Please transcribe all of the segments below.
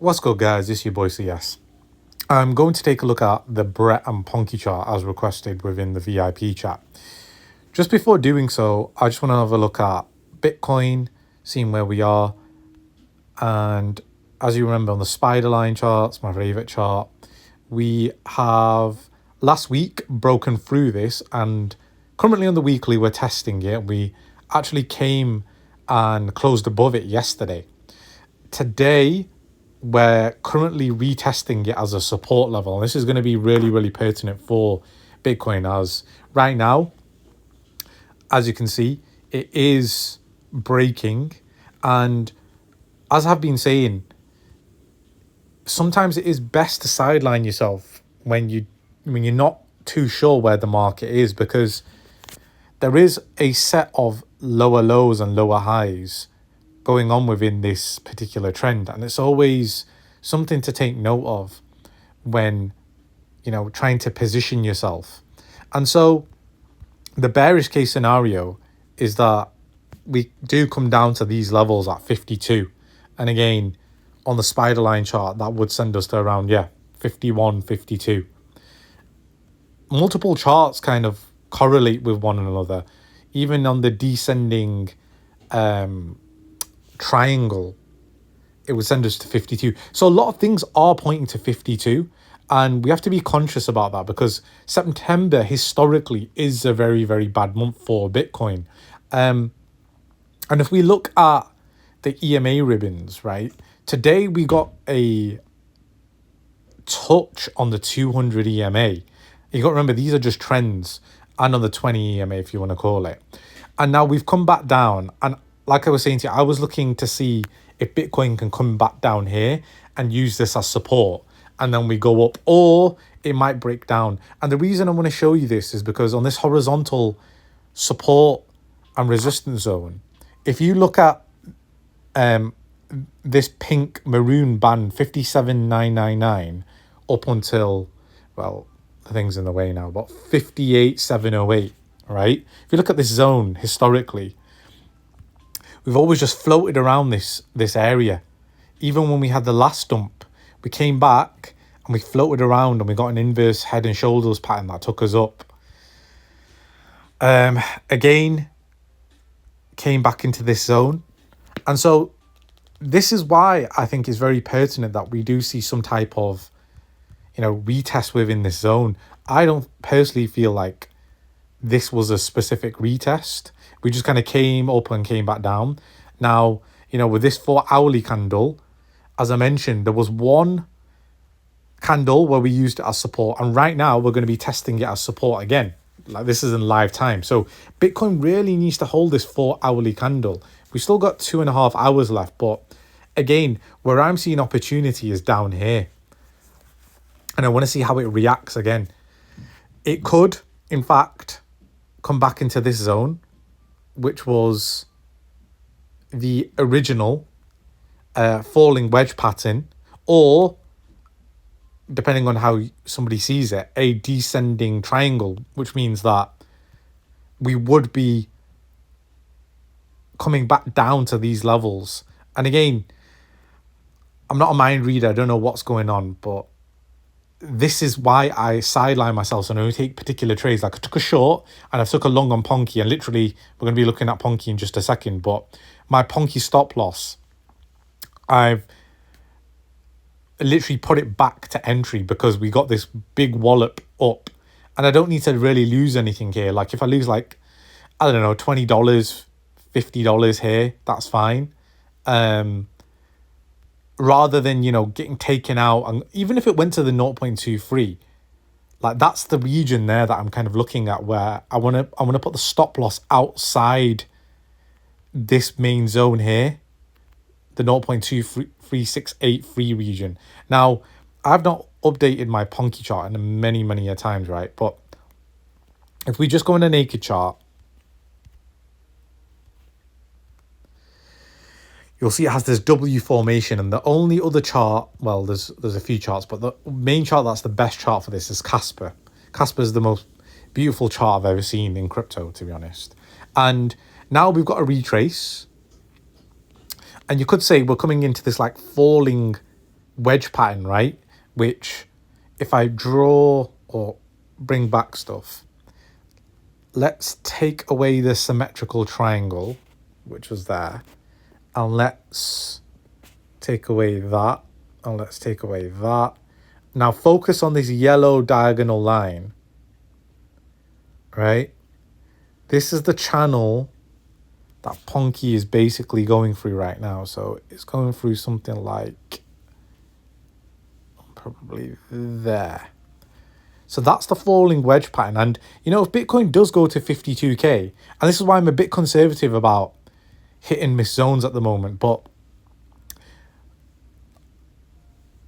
What's good, guys? It's your boy CS. I'm going to take a look at the Brett and Ponke chart as requested within the VIP chat. Just before doing so, I just want to have a look at Bitcoin, seeing where we are. And as you remember on the spider line charts, my favorite chart, we have last week broken through this, and currently on the weekly we're testing it. We actually came and closed above it yesterday. Today, we're currently retesting it as a support level. And this is going to be really, really pertinent for Bitcoin, as right now, as you can see, it is breaking. And as I've been saying, sometimes it is best to sideline yourself when you're not too sure where the market is, because there is a set of lower lows and lower highs going on within this particular trend, and it's always something to take note of when trying to position yourself. And so the bearish case scenario is that we do come down to these levels at 52, and again on the spider line chart that would send us to around 51, 52. Multiple charts kind of correlate with one another, even on the descending triangle it would send us to 52. So a lot of things are pointing to 52, and we have to be conscious about that, because September historically is a very, very bad month for Bitcoin. And if we look at the EMA ribbons, right, today we got a touch on the 200 EMA. You got to remember, these are just trends, and on the 20 EMA, if you want to call it. And now we've come back down, and like I was saying to you, I was looking to see if Bitcoin can come back down here and use this as support, and then we go up, or it might break down. And the reason I want to show you this is because on this horizontal support and resistance zone, if you look at this pink maroon band 57,999 up until, well, the thing's in the way now, but 58,708, right? If you look at this zone historically, we've always just floated around this area. Even when we had the last dump, we came back and we floated around and we got an inverse head and shoulders pattern that took us up. Again, came back into this zone. And so this is why I think it's very pertinent that we do see some type of, retest within this zone. I don't personally feel like this was a specific retest. We just kind of came up and came back down. Now, with this 4-hourly candle, as I mentioned, there was one candle where we used it as support. And right now, we're going to be testing it as support again. Like, this is in live time. So Bitcoin really needs to hold this 4-hourly candle. We still got 2.5 hours left. But again, where I'm seeing opportunity is down here. And I want to see how it reacts again. It could, in fact, come back into this zone, which was the original falling wedge pattern, or, depending on how somebody sees it, a descending triangle, which means that we would be coming back down to these levels. And again, I'm not a mind reader. I don't know what's going on, but this is why I sideline myself. So I only take particular trades. Like, I took a short and I took a long on Ponke, and literally we're going to be looking at Ponke in just a second. But my Ponke stop loss, I've literally put it back to entry because we got this big wallop up, and I don't need to really lose anything here. Like, if I lose, like, I don't know, $20, $50 here, that's fine. Rather than, getting taken out. And even if it went to the 0.23, like, that's the region there that I'm kind of looking at, where I want to put the stop loss outside this main zone here, the 0.23683 region. Now, I've not updated my Ponke chart in many, many a times, right? But if we just go in a naked chart, you'll see it has this W formation, and the only other chart, well, there's a few charts, but the main chart that's the best chart for this is Casper. Casper is the most beautiful chart I've ever seen in crypto, to be honest. And now we've got a retrace, and you could say we're coming into this like falling wedge pattern, right? Which if I draw or bring back stuff, let's take away the symmetrical triangle, which was there, and let's take away that, and let's take away that. Now focus on this yellow diagonal line, right? This is the channel that Ponke is basically going through right now. So it's going through something like probably there. So that's the falling wedge pattern. And, you know, if Bitcoin does go to 52K, and this is why I'm a bit conservative about hit and miss zones at the moment, but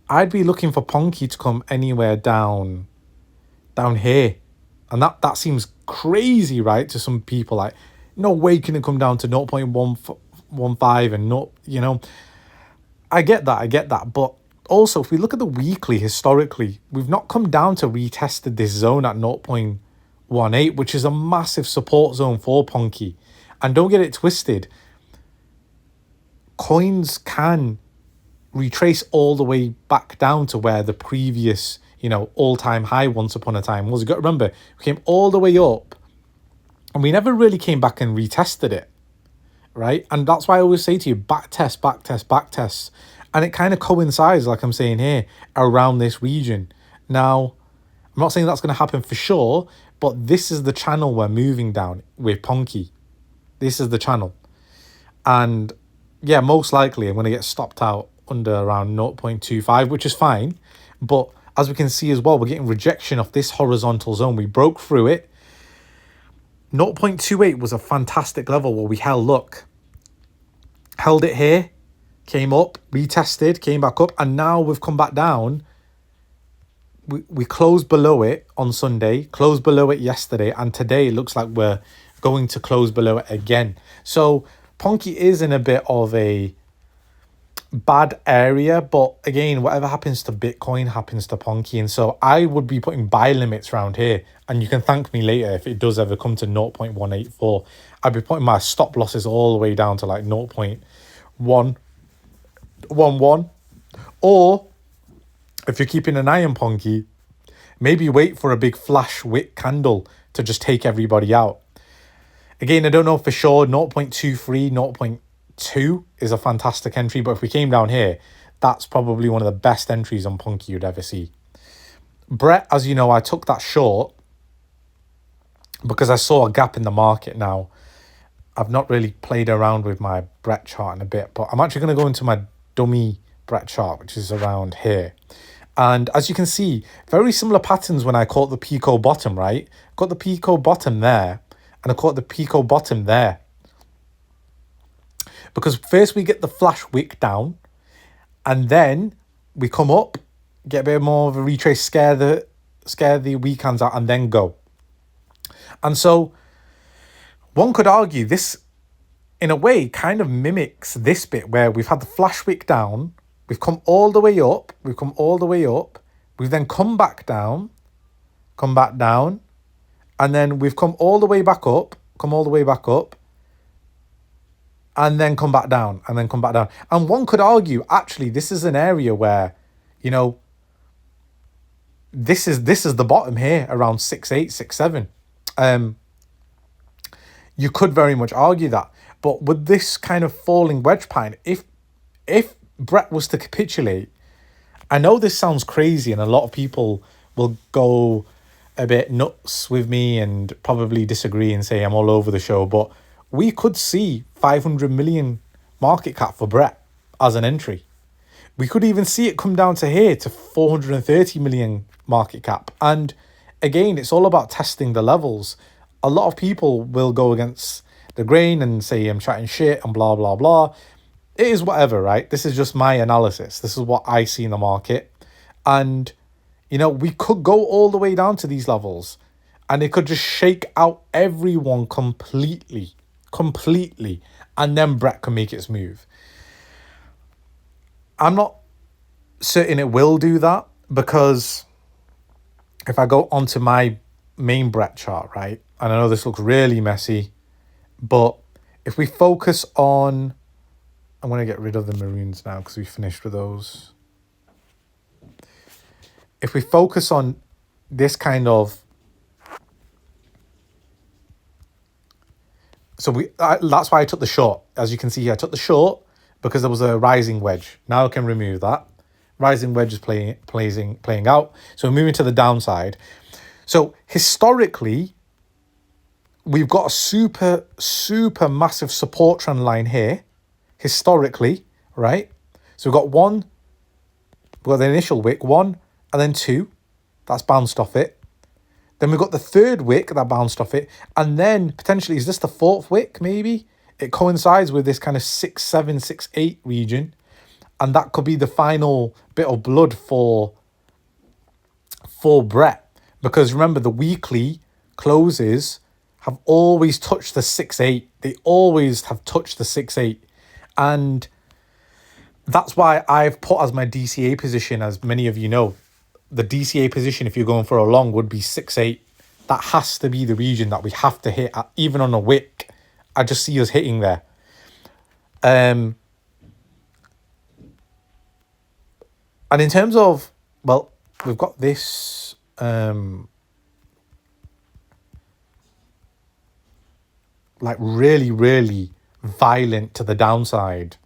I'd be looking for Ponke to come anywhere down here. And that seems crazy, right, to some people. Like, no way can it come down to 0.115 and not, you know. I get that. But also, if we look at the weekly, historically, we've not come down to retested this zone at 0.18, which is a massive support zone for Ponke. And don't get it twisted. Coins can retrace all the way back down to where the previous, you know, all-time high once upon a time was. You got to remember, we came all the way up and we never really came back and retested it, right? And that's why I always say to you, back test. And it kind of coincides, like I'm saying here, around this region. Now, I'm not saying that's going to happen for sure, but this is the channel we're moving down with Ponke. This is the channel. And yeah, most likely I'm going to get stopped out under around 0.25, which is fine. But as we can see as well, we're getting rejection of this horizontal zone. We broke through it. 0.28 was a fantastic level where we held it here, came up, retested, came back up, and now we've come back down. We closed below it on Sunday, closed below it yesterday, and today it looks like we're going to close below it again. So Ponke is in a bit of a bad area, but again, whatever happens to Bitcoin happens to Ponke, and so I would be putting buy limits around here, and you can thank me later if it does ever come to 0.184. I'd be putting my stop losses all the way down to like 0.111, or if you're keeping an eye on Ponke, maybe wait for a big flash wick candle to just take everybody out. Again, I don't know for sure. 0.23, 0.2 is a fantastic entry, but if we came down here, that's probably one of the best entries on Ponke you'd ever see. Brett, as you know, I took that short because I saw a gap in the market. Now, I've not really played around with my Brett chart in a bit, but I'm actually going to go into my dummy Brett chart, which is around here. And as you can see, very similar patterns when I caught the Pico bottom, right? Got the Pico bottom there, and I caught the Pico bottom there. Because first we get the flash wick down, and then we come up, get a bit more of a retrace, scare the weak hands out, and then go. And so one could argue this, in a way, kind of mimics this bit where we've had the flash wick down, we've come all the way up, we've then come back down, and then we've come all the way back up, and then come back down. And one could argue, actually, this is an area where, you know, this is the bottom here, around 6.8, 6.7. You could very much argue that. But with this kind of falling wedge pattern, if Brett was to capitulate, I know this sounds crazy and a lot of people will go a bit nuts with me and probably disagree and say I'm all over the show, but we could see 500 million market cap for Brett as an entry. We could even see it come down to here to 430 million market cap. And again, it's all about testing the levels. A lot of people will go against the grain and say I'm chatting shit and blah, blah, blah. It is whatever, right? This is just my analysis. This is what I see in the market. And, you know, we could go all the way down to these levels and it could just shake out everyone completely. And then Brett can make its move. I'm not certain it will do that because if I go onto my main Brett chart, right? And I know this looks really messy, but if we focus on, I'm going to get rid of the maroons now because we finished with those. if we focus on this kind of, that's why I took the short. As you can see here, I took the short because there was a rising wedge. Now I can remove that. Rising wedge is playing out. So we're moving to the downside. So historically, we've got a super massive support trend line here. Historically, right? So we've got the initial wick, 1, and then 2. That's bounced off it. Then we've got the third wick that bounced off it. And then potentially, is this the fourth wick maybe? It coincides with this kind of 6-7, 6-8 region. And that could be the final bit of blood for Brett. Because remember, the weekly closes have always touched the 6-8. They always have touched the 6-8. And that's why I've put as my DCA position, as many of you know, the DCA position, if you're going for a long, would be 6-8. That has to be the region that we have to hit, even on a wick. I just see us hitting there. And in terms of, well, we've got this like really violent to the downside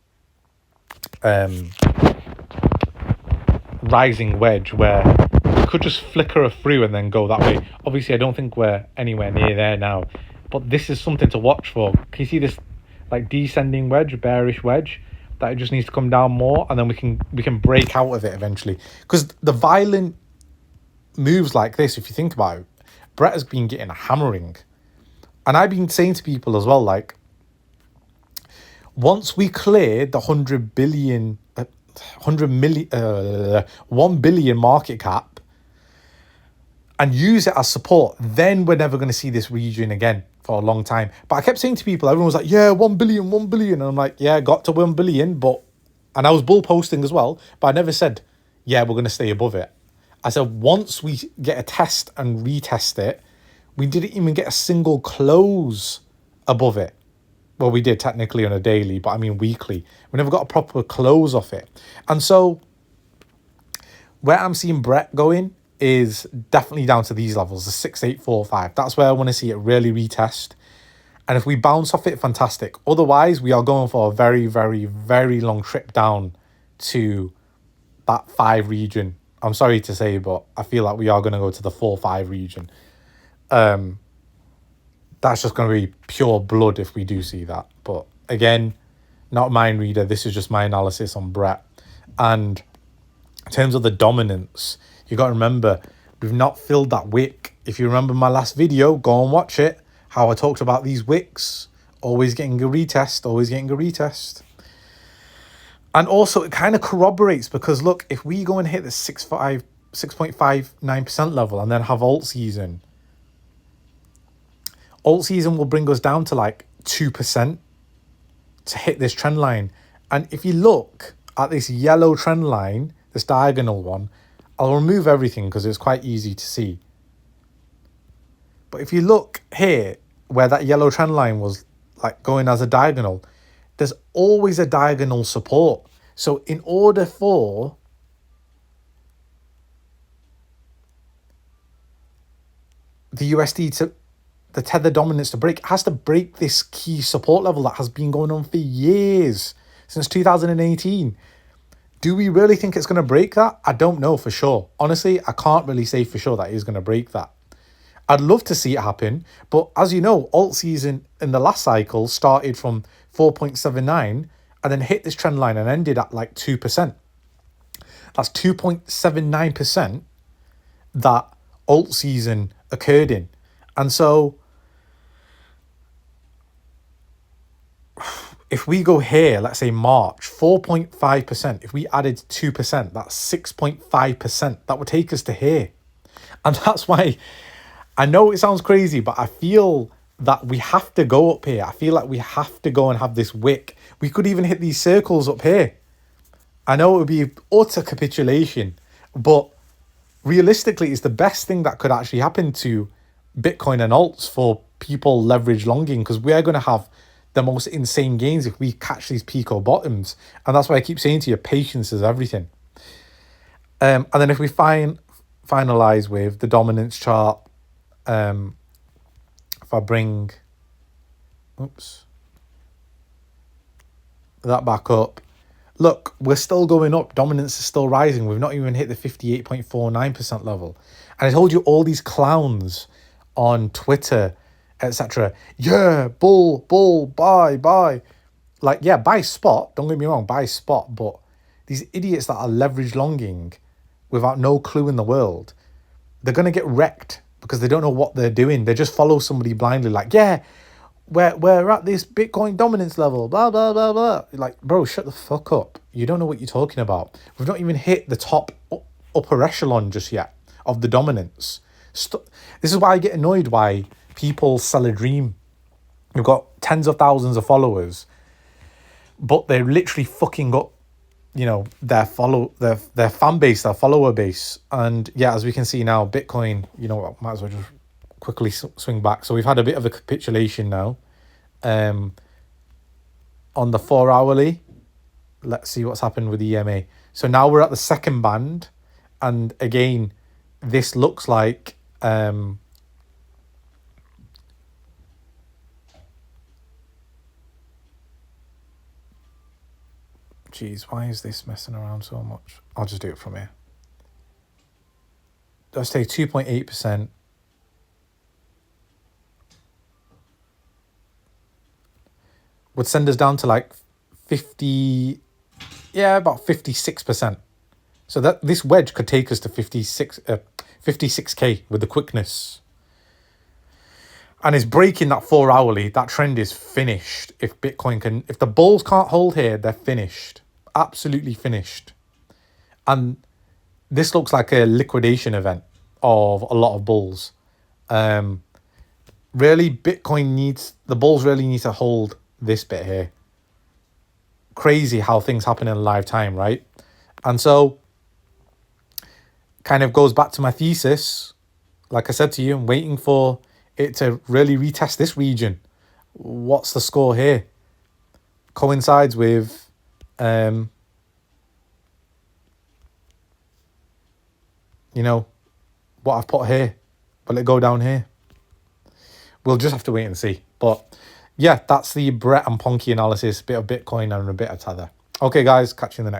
rising wedge where we could just flicker through and then go that way. Obviously, I don't think we're anywhere near there now, but this is something to watch for. Can you see this like descending wedge, bearish wedge, that it just needs to come down more, and then we can break out of it eventually? Because the violent moves like this, if you think about it, Brett has been getting a hammering. And I've been saying to people as well, like, once we clear the 1 billion market cap and use it as support, then we're never going to see this region again for a long time. But I kept saying to people, everyone was like, yeah, 1 billion. And I'm like, yeah, got to 1 billion. And I was bull posting as well, but I never said, yeah, we're going to stay above it. I said, once we get a test and retest it, we didn't even get a single close above it. Well, we did technically on a daily, but I mean weekly. We never got a proper close off it. And so where I'm seeing Brett going is definitely down to these levels, the 6,845. That's where I want to see it really retest. And if we bounce off it, fantastic. Otherwise, we are going for a very, very, very long trip down to that 5 region. I'm sorry to say, but I feel like we are going to go to the 4-5 region. That's just going to be pure blood if we do see that. But again, not a mind reader. This is just my analysis on Brett. And in terms of the dominance, you got to remember, we've not filled that wick. If you remember my last video, go and watch it. How I talked about these wicks, always getting a retest. And also, it kind of corroborates because, look, if we go and hit the 6.59% level and then have alt season will bring us down to like 2% to hit this trend line. And if you look at this yellow trend line, this diagonal one, I'll remove everything because it's quite easy to see. But if you look here, where that yellow trend line was like going as a diagonal, there's always a diagonal support. So in order for the USD to, the tether dominance to break, it has to break this key support level that has been going on for years, since 2018. Do we really think it's going to break that? I don't know for sure. Honestly, I can't really say for sure that it's going to break that. I'd love to see it happen, but as you know, alt season in the last cycle started from 4.79 and then hit this trend line and ended at like 2%. That's 2.79% that alt season occurred in. And so if we go here, let's say March, 4.5%, if we added 2%, that's 6.5%. That would take us to here. And that's why, I know it sounds crazy, but I feel that we have to go up here. I feel like we have to go and have this wick. We could even hit these circles up here. I know it would be utter capitulation, but realistically, it's the best thing that could actually happen to Bitcoin and alts for people leverage longing, because we are going to have the most insane gains if we catch these pico bottoms. And that's why I keep saying to you, patience is everything. And then if we find finalize with the dominance chart. If I bring, that back up, look, we're still going up. Dominance is still rising. We've not even hit the 58.49% level. And I told you all these clowns on Twitter, etc. Yeah, bull, buy. Like, yeah, buy spot. Don't get me wrong, buy spot. But these idiots that are leverage longing without no clue in the world, they're going to get wrecked because they don't know what they're doing. They just follow somebody blindly like, yeah, we're at this Bitcoin dominance level, blah, blah, blah, blah. Like, bro, shut the fuck up. You don't know what you're talking about. We've not even hit the top upper echelon just yet of the dominance. This is why I get annoyed why people sell a dream. We've got tens of thousands of followers, but they're literally fucking up, their fan base, their follower base. And yeah, as we can see now, Bitcoin, might as well just quickly swing back. So we've had a bit of a capitulation now. On the 4 hourly, let's see what's happened with the EMA. So now we're at the second band, and again, this looks like geez, why is this messing around so much? I'll just do it from here. Let's take 2.8%. Would send us down to like 50, about 56%. So that this wedge could take us to 56k with the quickness. And it's breaking that 4 hourly. That trend is finished. If the bulls can't hold here, they're finished. Absolutely finished. And this looks like a liquidation event of a lot of bulls. Really, the bulls really need to hold this bit here. Crazy how things happen in live time, right? And so kind of goes back to my thesis. Like I said to you, I'm waiting for it to really retest this region. What's the score here? Coincides with what I've put here. Will it go down here? We'll just have to wait and see. But yeah, that's the Brett and Ponke analysis, a bit of Bitcoin and a bit of Tether. Okay, guys, catch you in the next.